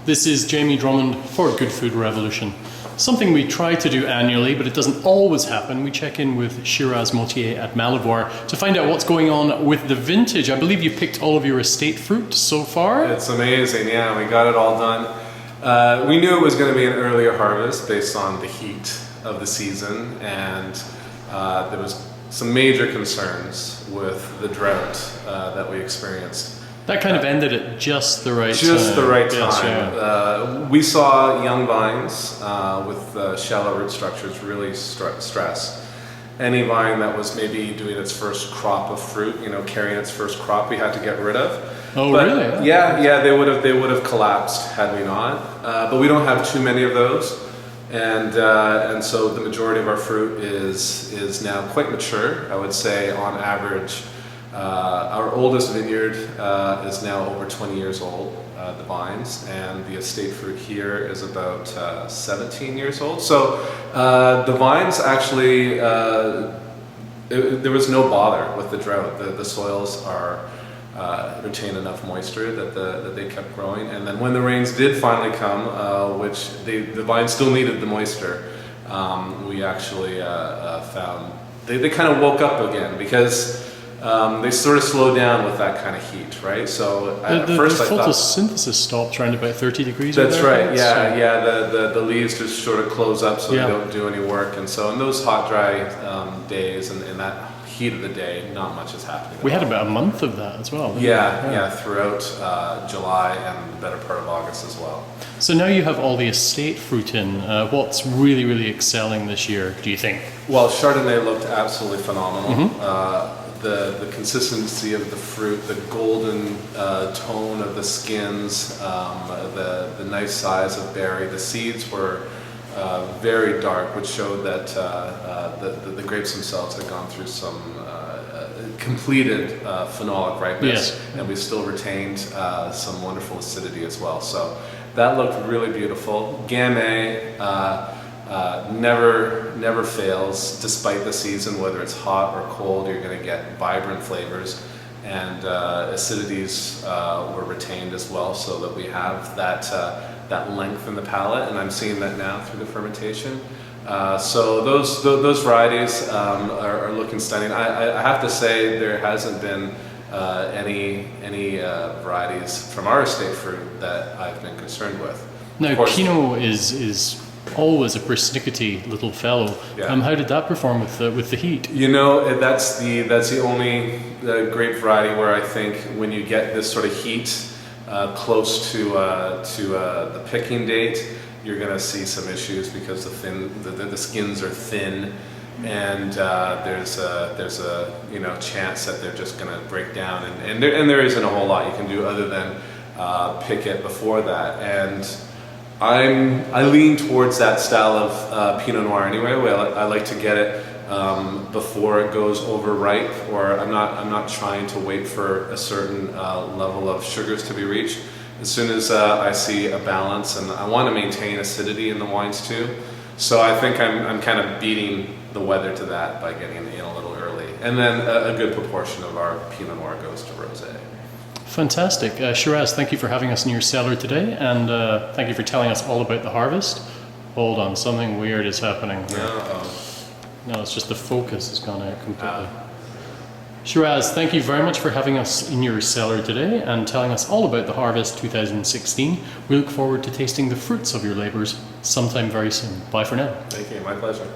This is Jamie Drummond for Good Food Revolution. Something we try to do annually, but it doesn't always happen. We check in with Shiraz Mottiar at Malivoire to find out what's going on with the vintage. I believe you picked all of your estate fruit so far. It's amazing, yeah, we got it all done. We knew it was going to be an earlier harvest based on the heat of the season, and there was some major concerns with the drought that we experienced. That kind of ended at just the right time. Just the right time. Yes, yeah. We saw young vines with shallow root structures really stress. Any vine that was maybe doing its first crop of fruit, carrying its first crop, we had to get rid of. Oh, but really? Yeah, they would have collapsed had we not. But we don't have too many of those, and so the majority of our fruit is now quite mature. I would say on average. Our oldest vineyard is now over 20 years old, the vines, and the estate fruit here is about 17 years old. So the vines actually, there was no bother with the drought. The soils retain enough moisture that they kept growing, and then when the rains did finally come, which the vines still needed the moisture, we actually found they kind of woke up again because they sort of slow down with that kind of heat, right? So at first I thought photosynthesis stops around about 30 degrees. That's right. Yeah. The leaves just sort of close up, so they don't do any work. And so in those hot, dry days, and in that heat of the day, not much is happening. We had about a month of that as well. Yeah, throughout July and the better part of August as well. So now you have all the estate fruit in. What's really, really excelling this year, do you think? Well, Chardonnay looked absolutely phenomenal. Mm-hmm. The consistency of the fruit, the golden tone of the skins, the nice size of berry. The seeds were very dark, which showed that the grapes themselves had gone through some completed phenolic ripeness, and we still retained some wonderful acidity as well. So that looked really beautiful. Gamay never fails, despite the season, whether it's hot or cold. You're going to get vibrant flavors, and acidities were retained as well, so that we have that length in the palate, and I'm seeing that now through the fermentation. So those varieties are looking stunning. I have to say there hasn't been any varieties from our estate fruit that I've been concerned with. Now, Pinot is always a persnickety little fellow. Yeah. How did that perform with the heat? That's the only grape variety where I think when you get this sort of heat close to the picking date, you're going to see some issues because the skins are thin, and there's a chance that they're just going to break down, and there isn't a whole lot you can do other than pick it before that. And I lean towards that style of Pinot Noir anyway. I like to get it before it goes overripe, or I'm not trying to wait for a certain level of sugars to be reached. As soon as I see a balance, and I want to maintain acidity in the wines too, so I think I'm kind of beating the weather to that by getting in a little early, and then a good proportion of our Pinot Noir goes to rosé. Fantastic. Shiraz, thank you for having us in your cellar today, and thank you for telling us all about the harvest. Hold on, something weird is happening here. No, it's just the focus has gone out completely. Shiraz, thank you very much for having us in your cellar today and telling us all about the harvest 2016. We look forward to tasting the fruits of your labours sometime very soon. Bye for now. Thank you, my pleasure.